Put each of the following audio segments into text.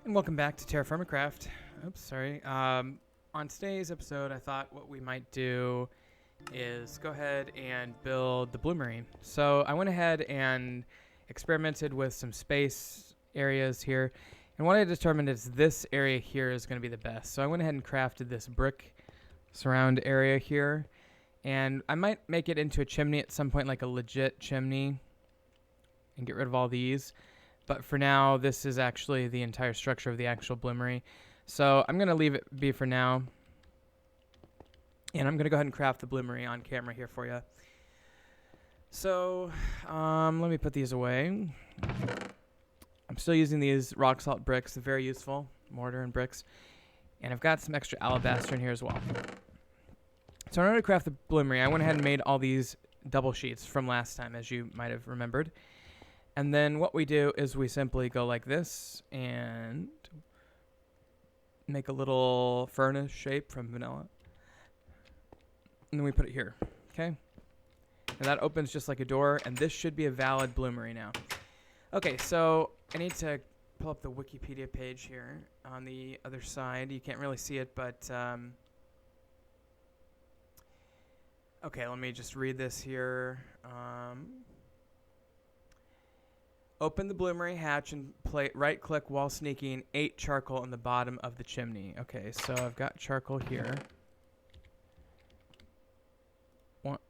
And welcome back to Terrafirmacraft. Oops, sorry. On today's episode, I thought what we might do is go ahead and build the Bloomin. So I went ahead and experimented with some space areas here. And what I determined is this area here is going to be the best. So I went ahead and crafted this brick surround area here. And I might make it into a chimney at some point, like a legit chimney, and get rid of all these. But for now, this is actually the entire structure of the actual bloomery. So I'm going to leave it be for now. And I'm going to go ahead and craft the bloomery on camera here for you. So let me put these away. I'm still using these rock salt bricks. They're very useful. Mortar and bricks. And I've got some extra alabaster in here as well. So in order to craft the bloomery, I went ahead and made all these double sheets from last time, as you might have remembered. And then what we do is we simply go like this and make a little furnace shape from vanilla. And then we put it here, okay? And that opens just like a door, and this should be a valid bloomery now. Okay, so I need to pull up the Wikipedia page here on the other side. You can't really see it, but okay, let me just read this here. Open the bloomery hatch and right-click while sneaking 8 charcoal in the bottom of the chimney. Okay, so I've got charcoal here.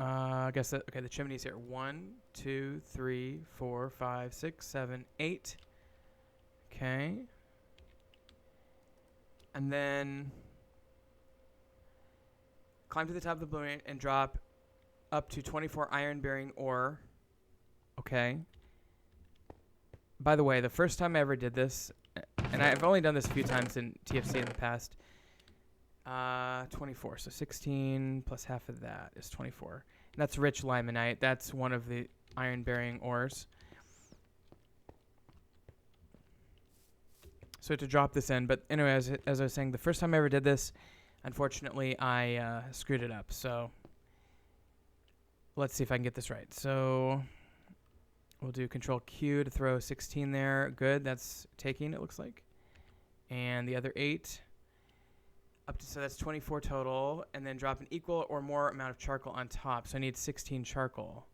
I guess that, okay, the chimney's here. 1, 2, 3, 4, 5, 6, 7, 8. Okay. And then climb to the top of the bloomery and drop up to 24 iron-bearing ore. Okay. By the way, the first time I ever did this, and I've only done this a few times in TFC in the past, 24. So 16 plus half of that is 24. And that's rich limonite. That's one of the iron-bearing ores. So to drop this in, but anyway, as I was saying, the first time I ever did this, unfortunately, I screwed it up. So let's see if I can get this right. So we'll do Control Q to throw 16 there. Good, that's taking, it looks like. And the other 8. Up to, so that's 24 total. And then drop an equal or more amount of charcoal on top. So I need 16 charcoal.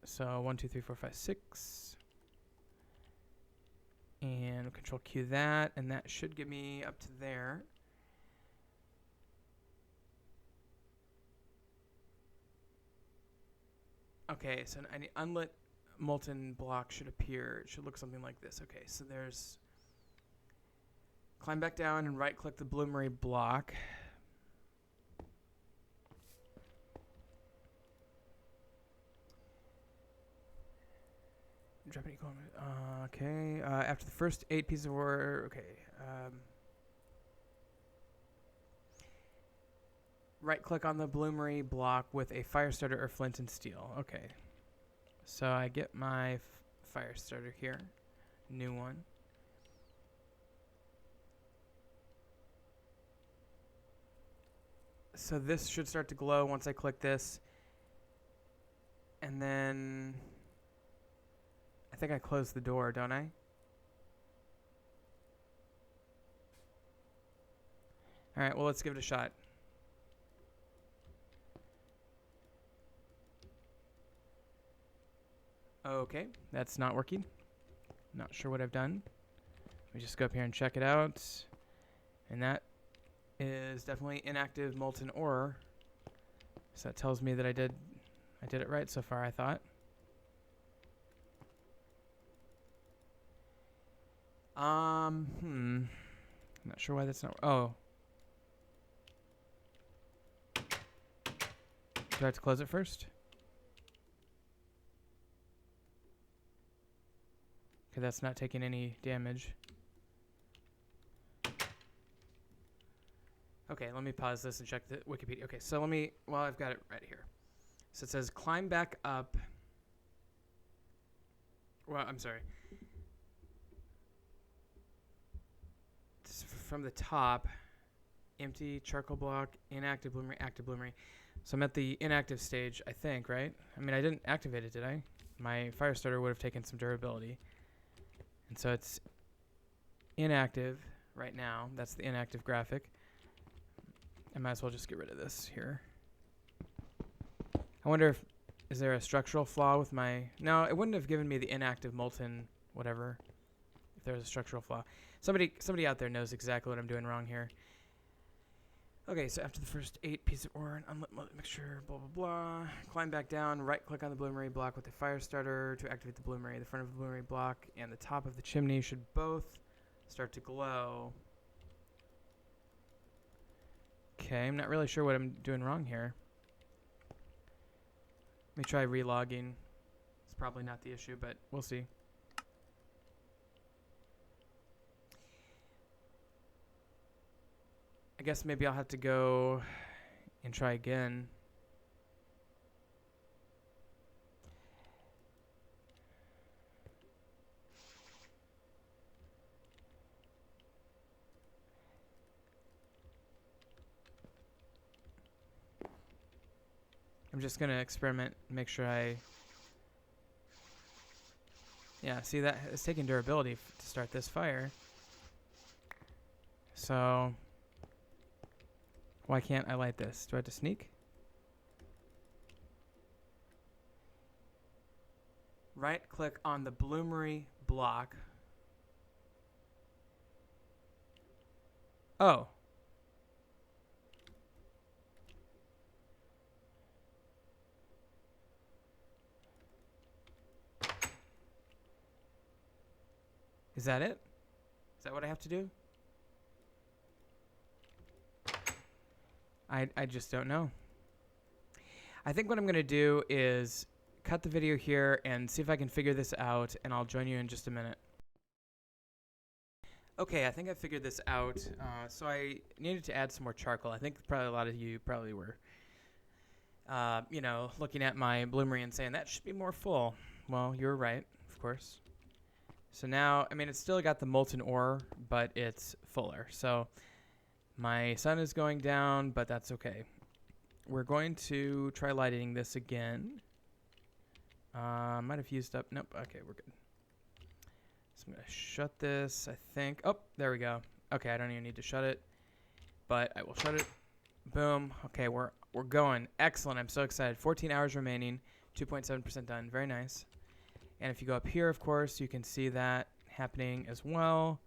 So 1, 2, 3, 4, 5, 6. And Control Q that. And that should get me up to there. Okay, so an unlit molten block should appear. It should look something like this. Okay, so there's... Climb back down and right-click the bloomery block. Drop an equal... okay, after the first 8 pieces of ore... Okay, right-click on the bloomery block with a fire starter or flint and steel. Okay. So I get my fire starter here. New one. So this should start to glow once I click this. And then... I think I closed the door, don't I? Alright, well, let's give it a shot. Okay, that's not working. Not sure what I've done. Let me just go up here and check it out. And that is definitely inactive molten ore. So that tells me that I did it right so far, I thought. I'm not sure why that's not... Oh. Do I have to close it first? Okay, that's not taking any damage. Okay, let me pause this and check the Wikipedia. Okay, so let me... Well, I've got it right here. So it says climb back up... Well, I'm sorry. From the top, empty, charcoal block, inactive bloomery, active bloomery. So I'm at the inactive stage, I think, right? I mean, I didn't activate it, did I? My fire starter would have taken some durability. And so it's inactive right now. That's the inactive graphic. I might as well just get rid of this here. I wonder if, is there a structural flaw with my, no, it wouldn't have given me the inactive molten whatever if there was a structural flaw. Somebody out there knows exactly what I'm doing wrong here. Okay, so after the first 8 pieces of ore, unlit mixture, blah, blah, blah. Climb back down, right-click on the bloomery block with the fire starter to activate the bloomery. The front of the bloomery block and the top of the chimney should both start to glow. Okay, I'm not really sure what I'm doing wrong here. Let me try relogging. It's probably not the issue, but we'll see. I guess maybe I'll have to go and try again. I'm just going to experiment, make sure yeah, see that it's taking durability to start this fire. So why can't I light this? Do I have to sneak? Right click on the bloomery block. Oh. Is that it? Is that what I have to do? I just don't know. I think what I'm going to do is cut the video here and see if I can figure this out, and I'll join you in just a minute. Okay, I think I figured this out. So I needed to add some more charcoal. I think probably a lot of you probably were, you know, looking at my bloomery and saying that should be more full. Well, you were right, of course. So now, I mean, it's still got the molten ore, but it's fuller. So my sun is going down, but that's okay. We're going to try lighting this again. Might have used up. Nope. Okay, we're good. So I'm going to shut this, I think. Oh, there we go. Okay, I don't even need to shut it, but I will shut it. Boom. Okay, we're going. Excellent. I'm so excited. 14 hours remaining. 2.7% done. Very nice. And if you go up here, of course, you can see that happening as well.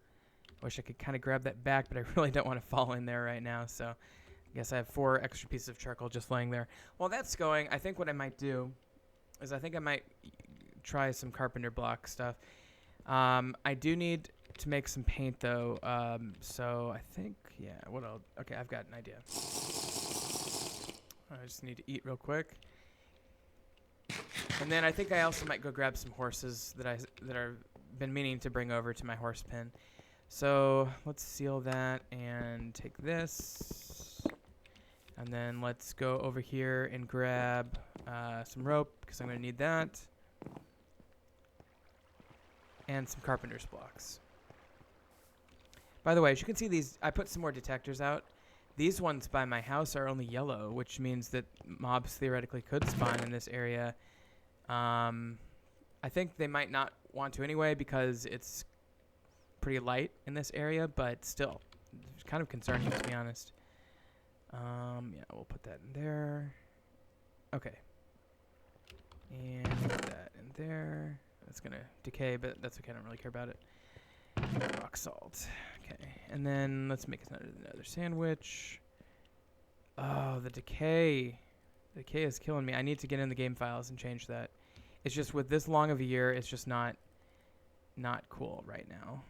I wish I could kind of grab that back, but I really don't want to fall in there right now. So I guess I have 4 extra pieces of charcoal just laying there. While that's going, I think what I might do is I think I might try some carpenter block stuff. I do need to make some paint, though. So I think, yeah, okay, I've got an idea. I just need to eat real quick. And then I think I also might go grab some horses that I've been meaning to bring over to my horse pen. So let's seal that and take this. And then let's go over here and grab some rope, because I'm going to need that. And some carpenter's blocks. By the way, as you can see, I put some more detectors out. These ones by my house are only yellow, which means that mobs theoretically could spawn in this area. I think they might not want to anyway, because it's pretty light in this area, but still, it's kind of concerning, to be honest. Yeah, we'll put that in there. Okay. And put that in there. That's going to decay, but that's okay. I don't really care about it. Rock salt. Okay. And then let's make another sandwich. Oh, the decay. The decay is killing me. I need to get in the game files and change that. It's just with this long of a year, it's just not cool right now.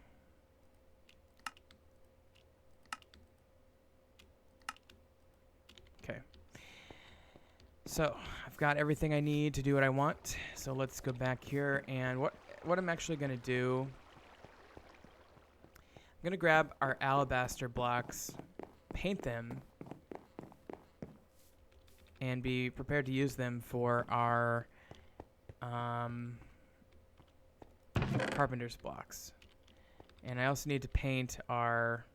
Okay. So I've got everything I need to do what I want. So let's go back here, and what I'm actually going to do, I'm going to grab our alabaster blocks, paint them, and be prepared to use them for our carpenter's blocks. And I also need to paint our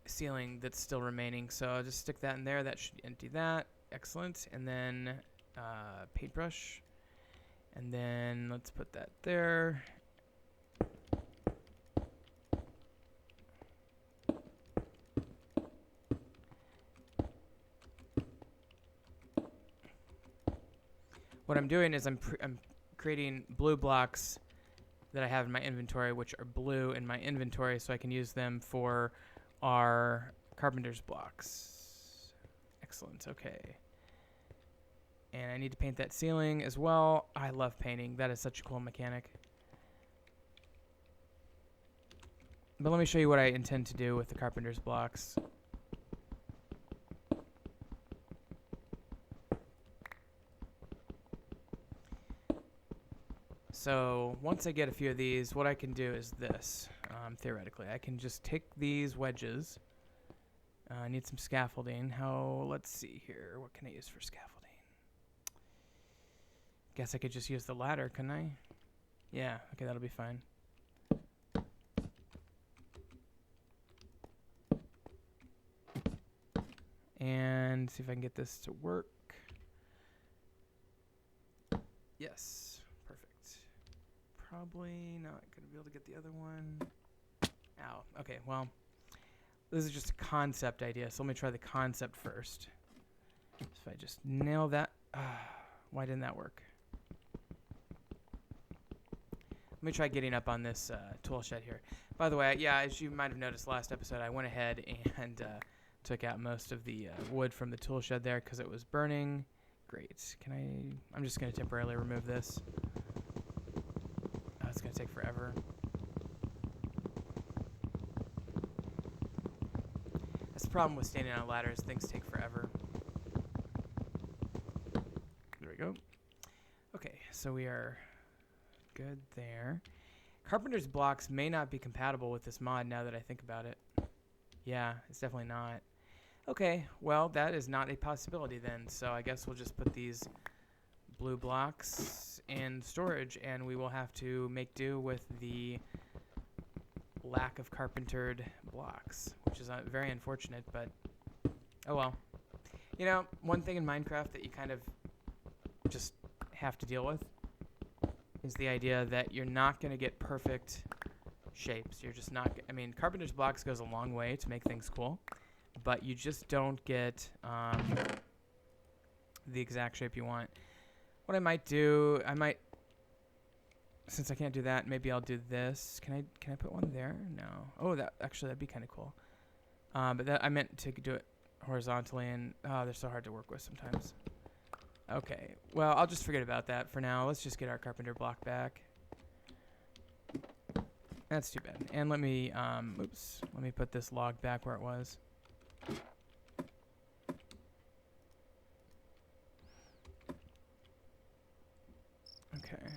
ceiling that's still remaining. So I'll just stick that in there. That should empty that. Excellent. And then paintbrush. And then let's put that there. What I'm doing is I'm creating blue blocks that I have in my inventory, which are blue in my inventory, so I can use them for our carpenter's blocks. Excellent, okay. And I need to paint that ceiling as well. I love painting. That is such a cool mechanic. But let me show you what I intend to do with the carpenter's blocks. So once I get a few of these, what I can do is this. Theoretically, I can just take these wedges. I need some scaffolding. Let's see here. What can I use for scaffolding? Guess I could just use the ladder, couldn't I? Yeah, okay, that'll be fine. And see if I can get this to work. Yes, perfect. Probably not gonna be able to get the other one. Ow, okay, well, this is just a concept idea, so let me try the concept first. So if I just nail that, why didn't that work? Let me try getting up on this tool shed here. By the way, yeah, as you might have noticed last episode, I went ahead and took out most of the wood from the tool shed there because it was burning. Great. I'm just going to temporarily remove this. Oh, it's going to take forever. That's the problem with standing on ladders. Things take forever. There we go. Okay, so we are good there. Carpenter's blocks may not be compatible with this mod now that I think about it. Yeah, it's definitely not. Okay, well, that is not a possibility then. So I guess we'll just put these blue blocks in storage, and we will have to make do with the lack of carpentered blocks, which is very unfortunate, but oh well. You know, one thing in Minecraft that you kind of just have to deal with is the idea that you're not going to get perfect shapes. You're just not, I mean, carpenter's blocks goes a long way to make things cool, but you just don't get the exact shape you want. What I might do, since I can't do that, maybe I'll do this. Can I put one there? No. Oh, that'd be kind of cool. But I meant to do it horizontally, and they're so hard to work with sometimes. Okay, well, I'll just forget about that for now. Let's just get our carpenter block back. That's too bad. And let me put this log back where it was. Okay.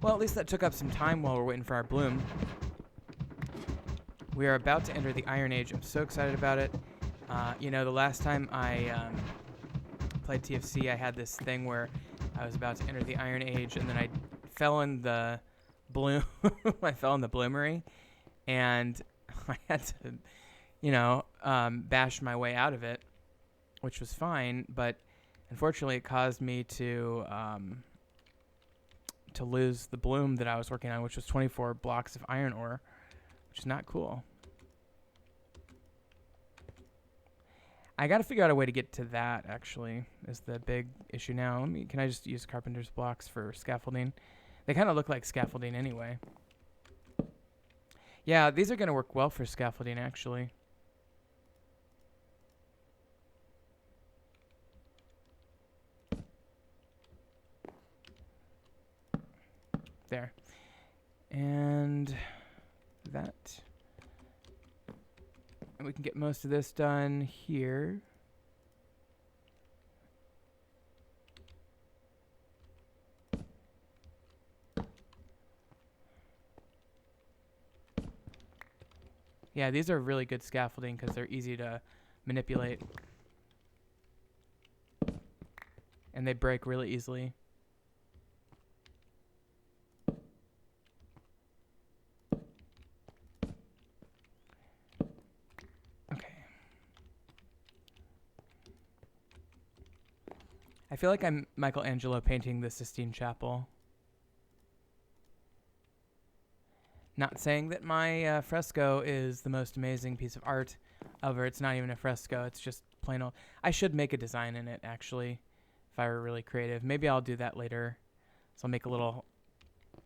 Well, at least that took up some time while we're waiting for our bloom. We are about to enter the Iron Age. I'm so excited about it. You know, the last time I played TFC, I had this thing where I was about to enter the Iron Age, and then I fell in the bloom. I fell in the bloomery, and I had to, you know, bash my way out of it, which was fine. But unfortunately, it caused me to lose the bloom that I was working on, which was 24 blocks of iron ore, which is not cool. I got to figure out a way to get to that, actually, is the big issue now. Can I just use carpenter's blocks for scaffolding? They kind of look like scaffolding anyway. Yeah, these are going to work well for scaffolding, actually. There. And that. And we can get most of this done here. Yeah, these are really good scaffolding because they're easy to manipulate. And they break really easily. I feel like I'm Michelangelo painting the Sistine Chapel. Not saying that my fresco is the most amazing piece of art ever. It's not even a fresco. It's just plain old. I should make a design in it, actually, if I were really creative. Maybe I'll do that later. So I'll make a little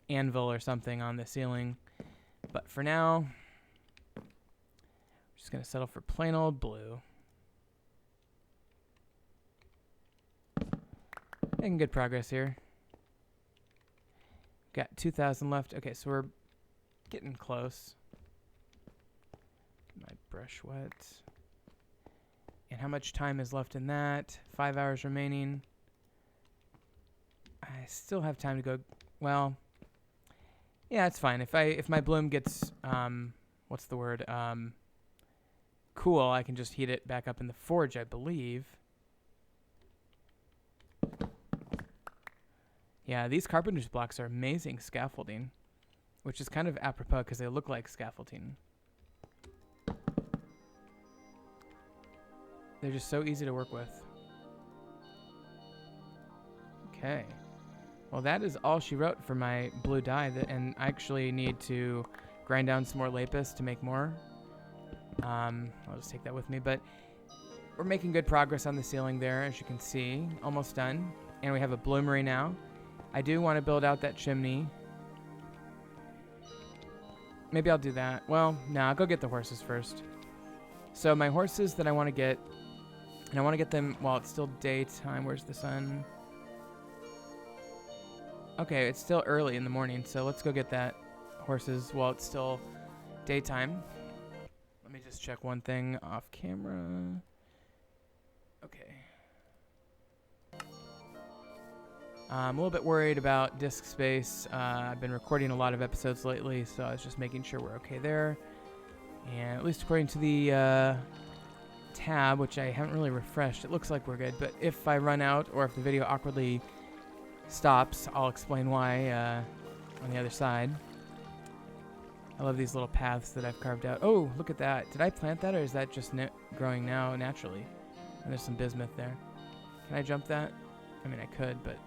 anvil or something on the ceiling. But for now, I'm just going to settle for plain old blue. Making good progress here. Got 2,000 left. Okay, so we're getting close. Get my brush wet. And how much time is left in that? 5 hours remaining. I still have time to go. Well, yeah, it's fine. If my bloom gets what's the word? Cool, I can just heat it back up in the forge, I believe. Yeah, these carpenter's blocks are amazing scaffolding, which is kind of apropos because they look like scaffolding. They're just so easy to work with. Okay. Well, that is all she wrote for my blue dye, and I actually need to grind down some more lapis to make more. I'll just take that with me, but we're making good progress on the ceiling there, as you can see. Almost done. And we have a bloomery now. I do want to build out that chimney. Maybe I'll do that. Well, no, I'll go get the horses first. So my horses that I want to get, and I want to get them while it's still daytime. Where's the sun? Okay, it's still early in the morning, so let's go get that horses while it's still daytime. Let me just check one thing off camera. Okay. I'm a little bit worried about disk space. I've been recording a lot of episodes lately, so I was just making sure we're okay there. And at least according to the tab, which I haven't really refreshed, it looks like we're good. But if I run out or if the video awkwardly stops, I'll explain why on the other side. I love these little paths that I've carved out. Oh, look at that. Did I plant that, or is that just growing now naturally? And there's some bismuth there. Can I jump that? I mean, I could, but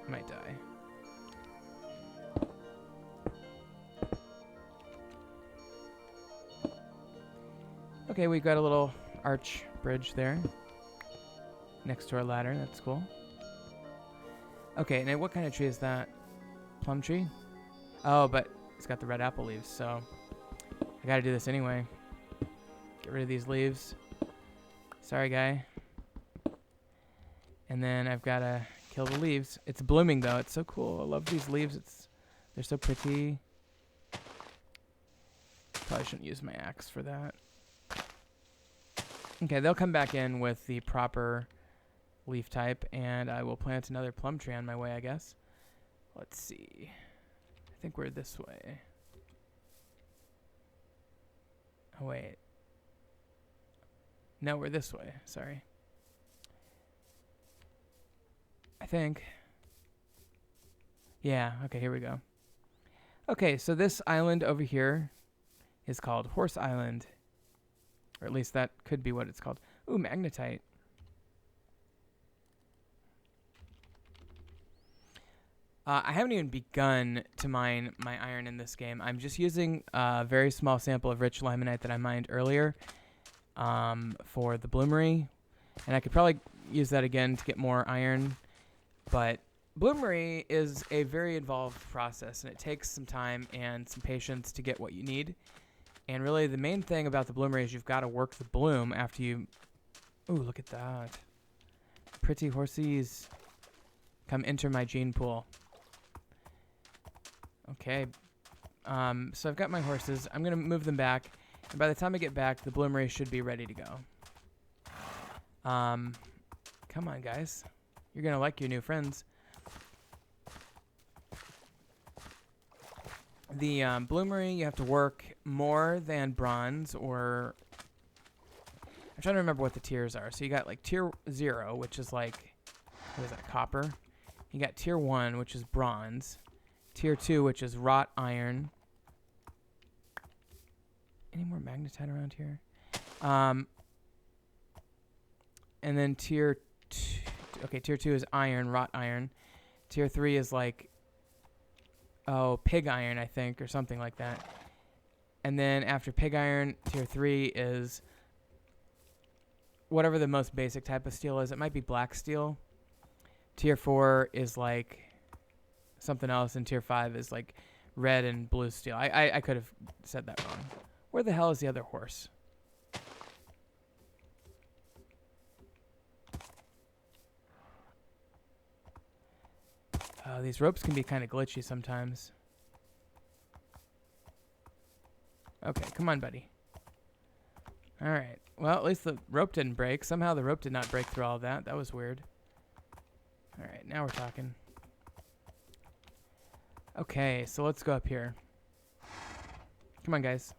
I might die. Okay, we've got a little arch bridge there next to our ladder. That's cool. Okay, now what kind of tree is that? Plum tree? Oh, but it's got the red apple leaves, so I gotta do this anyway. Get rid of these leaves. Sorry, guy. And then I've gotta kill the leaves. It's blooming, though. It's so cool. I love these leaves. They're so pretty. Probably shouldn't use my axe for that. Okay, they'll come back in with the proper leaf type, and I will plant another plum tree on my way, I guess. Let's see. I think we're this way. Oh, wait. No, we're this way. Sorry. I think. Yeah, okay, here we go. Okay, so this island over here is called Horse Island. Or at least that could be what it's called. Ooh, magnetite. I haven't even begun to mine my iron in this game. I'm just using a very small sample of rich limonite that I mined earlier for the bloomery. And I could probably use that again to get more iron. But bloomery is a very involved process, and it takes some time and some patience to get what you need. And really, the main thing about the bloomery is you've got to work the bloom after you... Ooh, look at that. Pretty horsies. Come enter my gene pool. Okay. So I've got my horses. I'm going to move them back. And by the time I get back, the bloomery should be ready to go. Come on, guys. You're going to like your new friends. The bloomery, you have to work more than bronze, or... I'm trying to remember what the tiers are. So you got like tier 0, which is like... What is that, copper? You got tier 1, which is bronze. Tier 2, which is wrought iron. Any more magnetite around here? And then tier 2... Okay, tier 2 is iron, wrought iron. Tier 3 is like, oh, pig iron, I think, or something like that. And then after pig iron, tier 3 is whatever the most basic type of steel is. It might be black steel. Tier 4 is like something else, and tier 5 is like red and blue steel. I could have said that wrong. Where the hell is the other horse? These ropes can be kind of glitchy sometimes. Okay, come on, buddy. All right. Well, at least the rope didn't break. Somehow the rope did not break through all of that. That was weird. All right, now we're talking. Okay, so let's go up here. Come on, guys.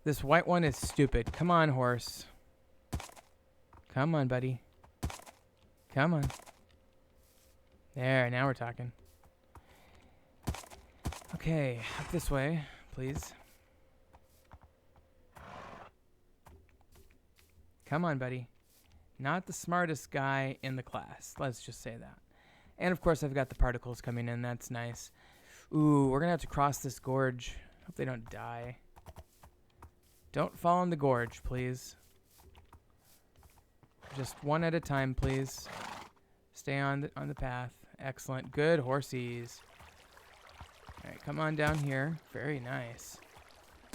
This white one is stupid. Come on, horse. Come on, buddy. Come on. There, now we're talking. Okay, up this way, please. Come on, buddy. Not the smartest guy in the class. Let's just say that. And, of course, I've got the particles coming in. That's nice. Ooh, we're going to have to cross this gorge. Hope they don't die. Don't fall in the gorge, please. Just one at a time, please. Stay on the path. Excellent. Good horsies. All right, come on down here. Very nice.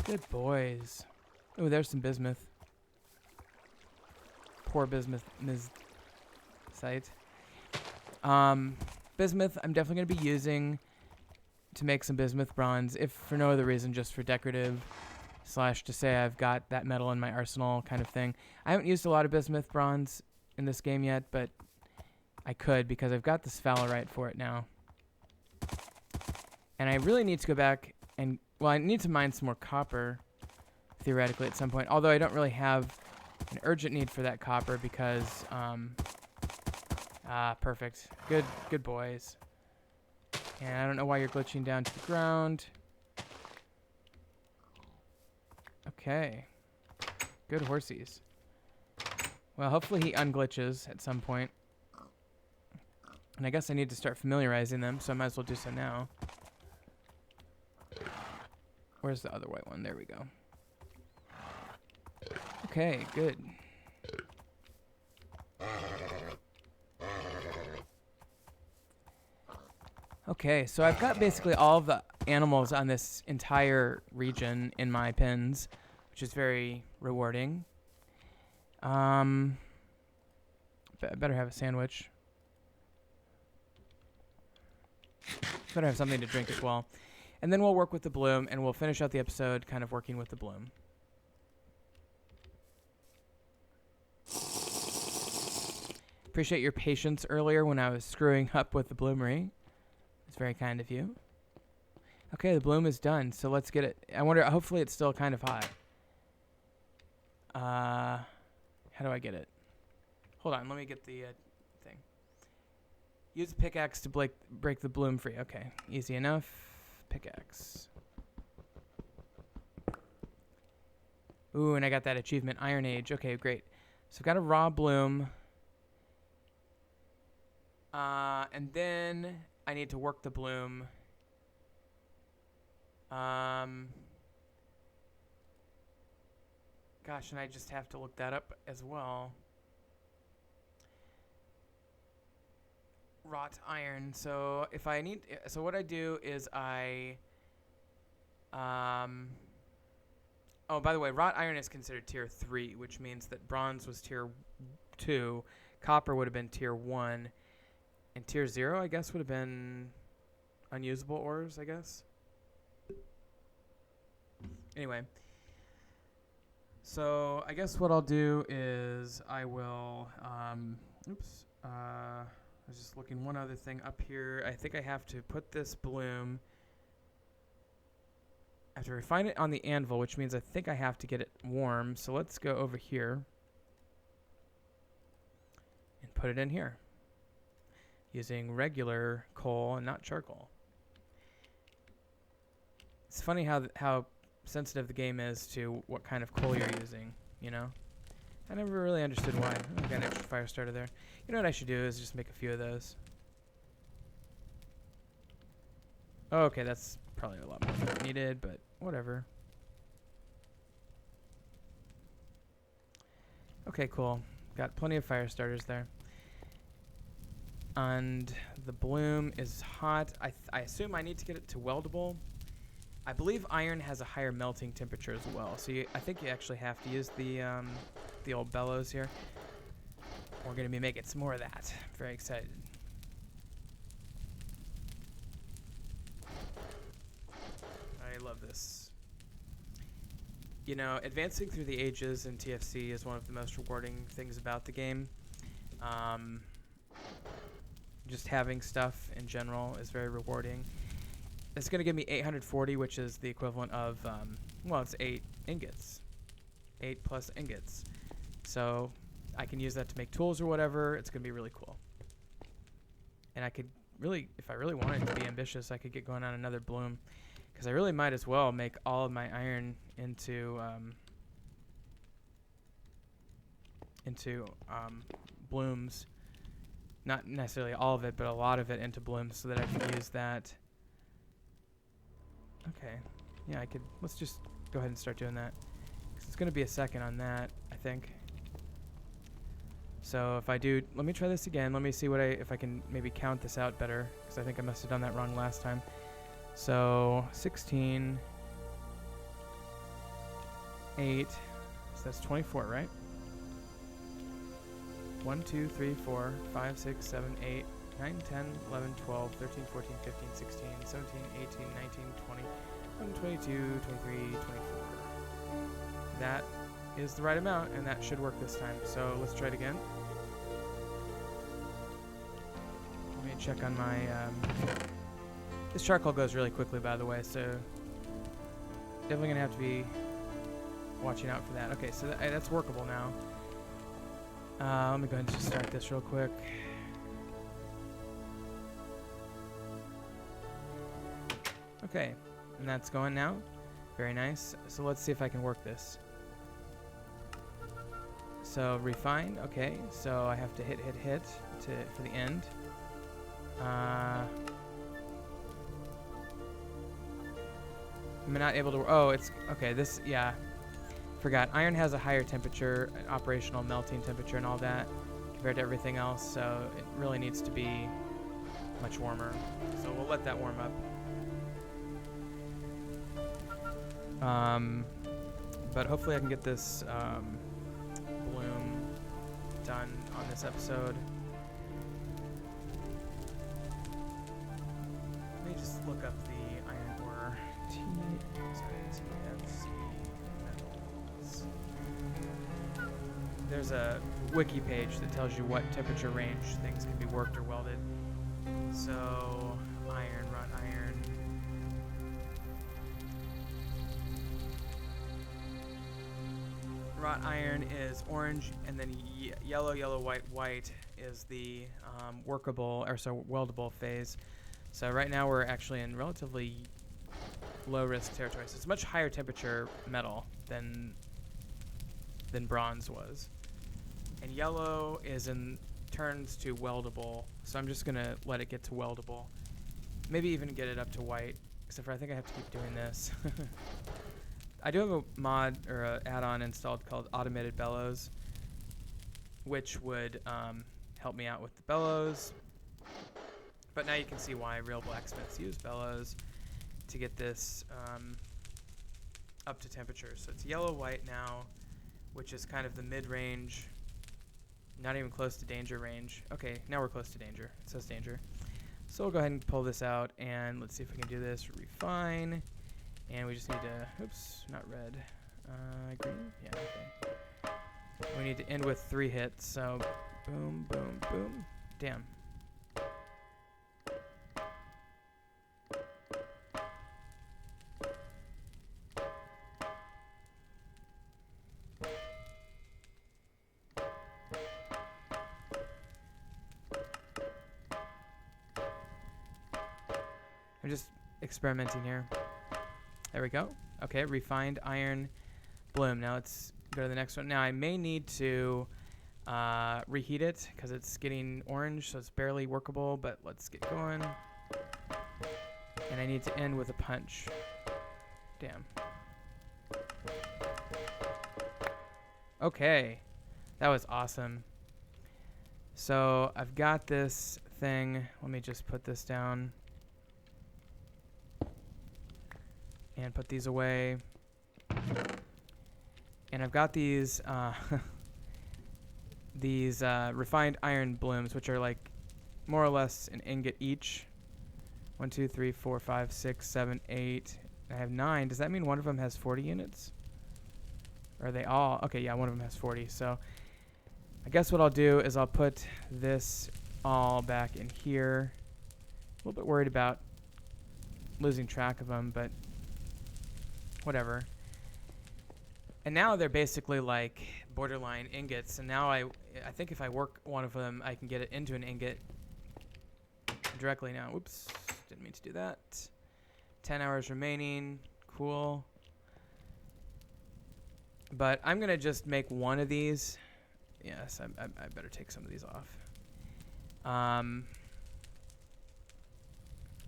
Good boys. Ooh, there's some bismuth. Poor bismuth site. Bismuth, I'm definitely going to be using to make some bismuth bronze, if for no other reason, just for decorative / to say I've got that metal in my arsenal kind of thing. I haven't used a lot of bismuth bronze in this game yet, but I could because I've got the sphalerite for it now. And I really need to go back and, well, I need to mine some more copper, theoretically, at some point. Although I don't really have an urgent need for that copper because, perfect. Good boys. And I don't know why you're glitching down to the ground. Okay. Good horsies. Well, hopefully he unglitches at some point. And I guess I need to start familiarizing them, so I might as well do so now. Where's the other white one? There we go. Okay, good. Okay, so I've got basically all of the animals on this entire region in my pens, which is very rewarding. I better have a sandwich. Better have something to drink as well. And then we'll work with the bloom, and we'll finish out the episode kind of working with the bloom. Appreciate your patience earlier when I was screwing up with the bloomery. It's very kind of you. Okay, the bloom is done, so let's get it. I wonder, hopefully it's still kind of hot. How do I get it? Hold on, let me get the thing. Use a pickaxe to break the bloom free. Okay, easy enough. Pickaxe. Ooh, and I got that achievement, Iron Age. Okay, great. So I've got a raw bloom. And then I need to work the bloom. Gosh, and I just have to look that up as well. Wrought iron. So if I need, so what I do is I, oh, by the way, wrought iron is considered tier 3, which means that bronze was tier 2, copper would have been tier 1, and tier 0, I guess, would have been unusable ores, I guess. Anyway, so I guess what I'll do is I will, I was just looking one other thing up here. I think I have to put this bloom, I have to refine it on the anvil, which means I think I have to get it warm. So let's go over here and put it in here using regular coal and not charcoal. It's funny how sensitive the game is to what kind of coal you're using, you know? I never really understood why. I got an extra fire starter there. You know what I should do is just make a few of those. Oh, okay, that's probably a lot more than I needed, but whatever. Okay, cool. Got plenty of fire starters there. And the bloom is hot. I assume I need to get it to weldable. I believe iron has a higher melting temperature as well. So I think you actually have to use the old bellows here. We're going to be making some more of that. Very excited. I love this. You know, advancing through the ages in TFC is one of the most rewarding things about the game. Just having stuff in general is very rewarding. It's going to give me 840, which is the equivalent of, well, it's 8 ingots. 8 plus ingots. So I can use that to make tools or whatever. It's going to be really cool. And I could really, if I really wanted to be ambitious, I could get going on another bloom. Because I really might as well make all of my iron into blooms. Not necessarily all of it, but a lot of it into blooms so that I can use that. Okay. Yeah, I could. Let's just go ahead and start doing that. 'Cause it's going to be a second on that, I think. So if I do, let me try this again. Let me see if I can maybe count this out better, because I think I must have done that wrong last time. So 16, 8, so that's 24, right? 1, 2, 3, 4, 5, 6, 7, 8, 9, 10, 11, 12, 13, 14, 15, 16, 17, 18, 19, 20, 21, 22, 23, 24. That is the right amount, and that should work this time. So let's try it again. Let me check on my... this charcoal goes really quickly, by the way, so definitely going to have to be watching out for that. Okay, so that's workable now. Let me go ahead and just start this real quick. Okay, and that's going now. Very nice. So let's see if I can work this. So refine, okay. So I have to hit for the end. I'm not able to. Oh, it's okay. This, yeah. Forgot. Iron has a higher temperature, an operational melting temperature, and all that compared to everything else. So it really needs to be much warmer. So we'll let that warm up. But hopefully I can get this bloom done on this episode. Let me just look up the iron ore. TFC metals. There's a wiki page that tells you what temperature range things can be worked or welded. So iron, wrought iron. Wrought iron is orange, and then yellow, yellow, white, white is the workable, or so weldable phase. So right now we're actually in relatively low risk territory. So it's much higher temperature metal than bronze was. And yellow turns to weldable. So I'm just gonna let it get to weldable. Maybe even get it up to white. Except for I think I have to keep doing this. I do have a mod or an add-on installed called Automated Bellows, which would help me out with the bellows. But now you can see why real blacksmiths use bellows to get this up to temperature. So it's yellow-white now, which is kind of the mid-range, not even close to danger range. Okay, now we're close to danger. It says danger. So we'll go ahead and pull this out, and let's see if we can do this. Refine. And we just need to, oops, not red. Green? Yeah, okay. We need to end with 3 hits, so boom, boom, boom. Damn. I'm just experimenting here. There we go. Okay, refined iron bloom. Now let's go to the next one. Now I may need to reheat it because it's getting orange, so it's barely workable, but let's get going. And I need to end with a punch. Damn. Okay. That was awesome. So I've got this thing. Let me just put this down. And put these away. And I've got these refined iron blooms, which are like more or less an ingot each. 1, 2, 3, 4, 5, 6, 7, 8. I have 9. Does that mean one of them has 40 units? Or are they all? Okay, yeah, one of them has 40. So I guess what I'll do is I'll put this all back in here. A little bit worried about losing track of them, but whatever. And now they're basically like borderline ingots. And now I think if I work one of them, I can get it into an ingot directly now. Oops, didn't mean to do that. 10 hours remaining. Cool. But I'm going to just make one of these. Yes, I better take some of these off.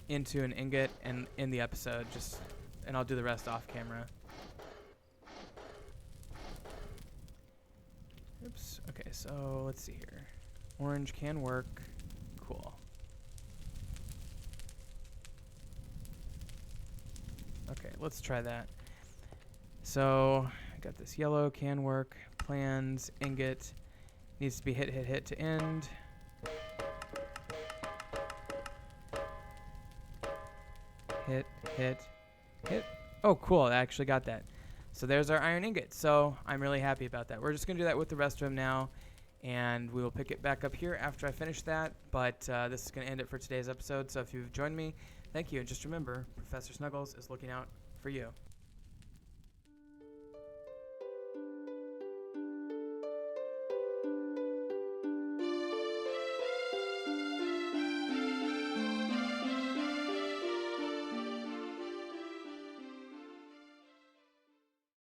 Into an ingot and in the episode. And I'll do the rest off camera. Oops. Okay, so let's see here. Orange can work. Cool. Okay, let's try that. So I got this yellow, can work, plans, ingot, needs to be hit to end. Hit. Oh, cool, I actually got that. So there's our iron ingot. So I'm really happy about that. We're just gonna do that with the rest of them now, and we will pick it back up here after I finish that. But this is gonna end it for today's episode. So if you've joined me, thank you. And just remember, Professor Snuggles is looking out for you.